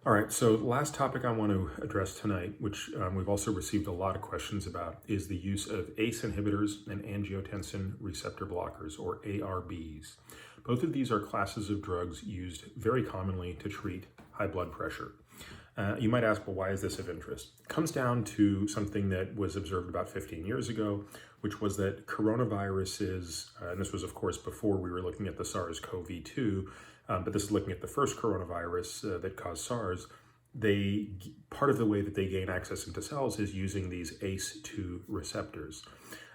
All right, so the last topic I want to address tonight, which we've also received a lot of questions about, is the use of ACE inhibitors and angiotensin receptor blockers, or ARBs. Both of these are classes of drugs used very commonly to treat high blood pressure. You might ask, well, why is this of interest? It comes down to something that was observed about 15 years ago, which was that coronaviruses, and this was, of course, before we were looking at the SARS-CoV-2, but this is looking at the first coronavirus that caused SARS. Part of the way that they gain access into cells is using these ACE2 receptors.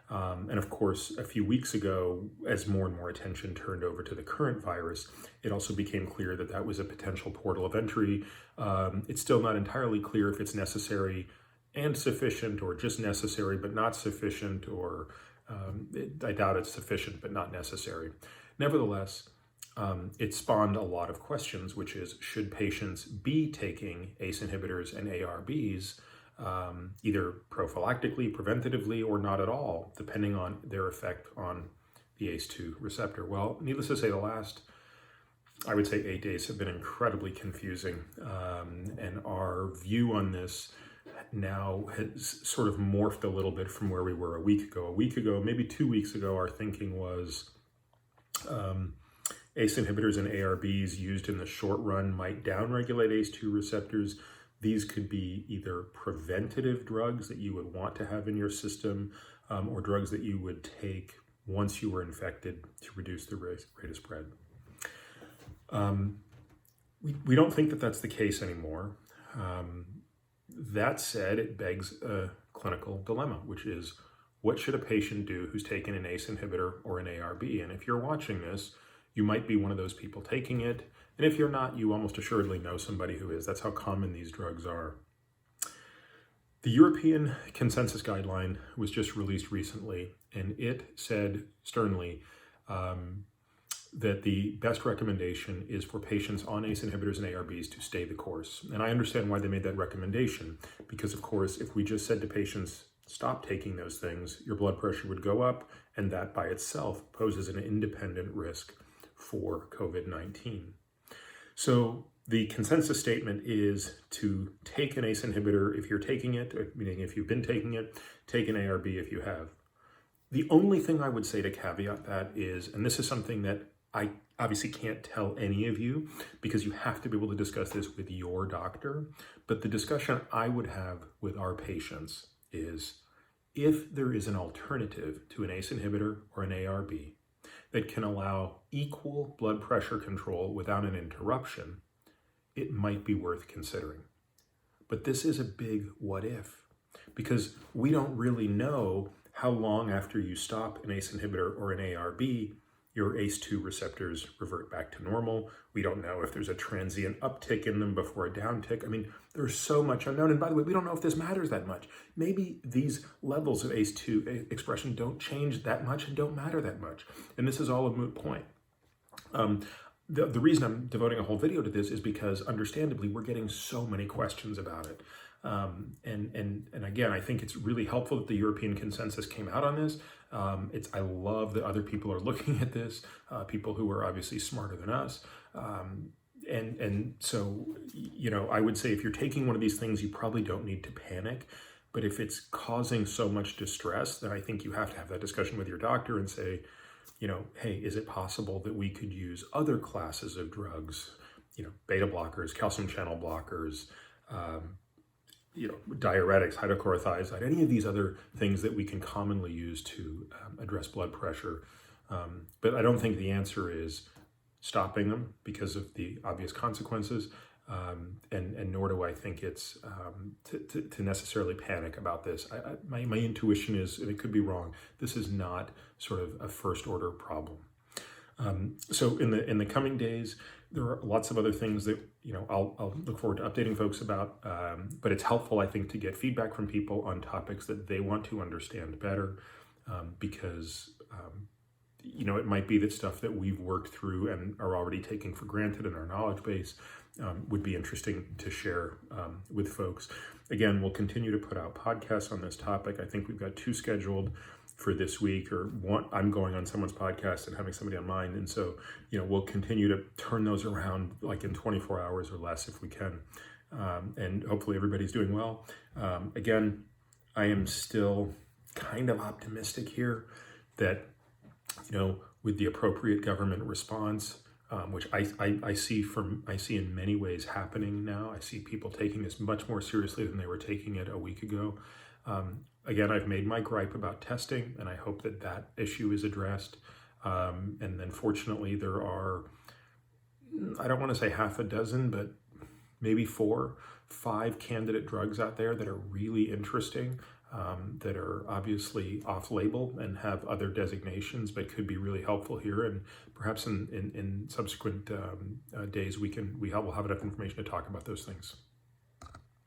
And of course, a few weeks ago, as more and more attention turned over to the current virus, it also became clear that that was a potential portal of entry. It's still not entirely clear if it's necessary and sufficient, or just necessary but not sufficient, or I doubt it's sufficient but not necessary. Nevertheless, it spawned a lot of questions, which is, should patients be taking ACE inhibitors and ARBs either prophylactically, preventatively, or not at all, depending on their effect on the ACE2 receptor? Well, needless to say, the last, I would say, 8 days have been incredibly confusing, and our view on this now has sort of morphed a little bit from where we were a week ago. A week ago, maybe 2 weeks ago, our thinking was ACE inhibitors and ARBs used in the short run might downregulate ACE2 receptors. These could be either preventative drugs that you would want to have in your system, or drugs that you would take once you were infected to reduce the rate of spread. We don't think that that's the case anymore. That said, it begs a clinical dilemma, which is, what should a patient do who's taken an ACE inhibitor or an ARB? And if you're watching this, you might be one of those people taking it. And if you're not, you almost assuredly know somebody who is. That's how common these drugs are. The European consensus guideline was just released recently, and it said sternly that the best recommendation is for patients on ACE inhibitors and ARBs to stay the course. And I understand why they made that recommendation, because of course, if we just said to patients, stop taking those things, your blood pressure would go up, and that by itself poses an independent risk for COVID-19. So the consensus statement is to take an ACE inhibitor if you're taking it, meaning if you've been taking it, take an ARB if you have. The only thing I would say to caveat that is, and this is something that I obviously can't tell any of you because you have to be able to discuss this with your doctor, but the discussion I would have with our patients is, if there is an alternative to an ACE inhibitor or an ARB that can allow equal blood pressure control without an interruption, it might be worth considering. But this is a big what if, because we don't really know how long after you stop an ACE inhibitor or an ARB, your ACE2 receptors revert back to normal. We don't know if there's a transient uptick in them before a downtick. I mean, there's so much unknown. And by the way, we don't know if this matters that much. Maybe these levels of ACE2 expression don't change that much and don't matter that much. And this is all a moot point. The reason I'm devoting a whole video to this is because, understandably, we're getting so many questions about it. And again, I think it's really helpful that the European consensus came out on this. I love that other people are looking at this, people who are obviously smarter than us. And so, I would say if you're taking one of these things, you probably don't need to panic. But if it's causing so much distress, then I think you have to have that discussion with your doctor and say, hey, is it possible that we could use other classes of drugs, beta blockers, calcium channel blockers, diuretics, hydrochlorothiazide, any of these other things that we can commonly use to address blood pressure. But I don't think the answer is stopping them because of the obvious consequences, and nor do I think it's to necessarily panic about this. My intuition is, and it could be wrong, this is not sort of a first order problem. So in the coming days, there are lots of other things that I'll look forward to updating folks about. But it's helpful, I think, to get feedback from people on topics that they want to understand better, because it might be that stuff that we've worked through and are already taking for granted in our knowledge base would be interesting to share with folks. Again, we'll continue to put out podcasts on this topic. I think we've got 2 scheduled. for this week, or I'm going on someone's podcast and having somebody on mine. And so, we'll continue to turn those around like in 24 hours or less if we can. And hopefully everybody's doing well. Again, I am still kind of optimistic here that, with the appropriate government response, which I see in many ways happening now. I see people taking this much more seriously than they were taking it a week ago. Again, I've made my gripe about testing, and I hope that issue is addressed. And then fortunately, there are, I don't want to say half a dozen, but maybe 4, 5 candidate drugs out there that are really interesting, that are obviously off-label and have other designations, but could be really helpful here. And perhaps in subsequent days, we'll have enough information to talk about those things.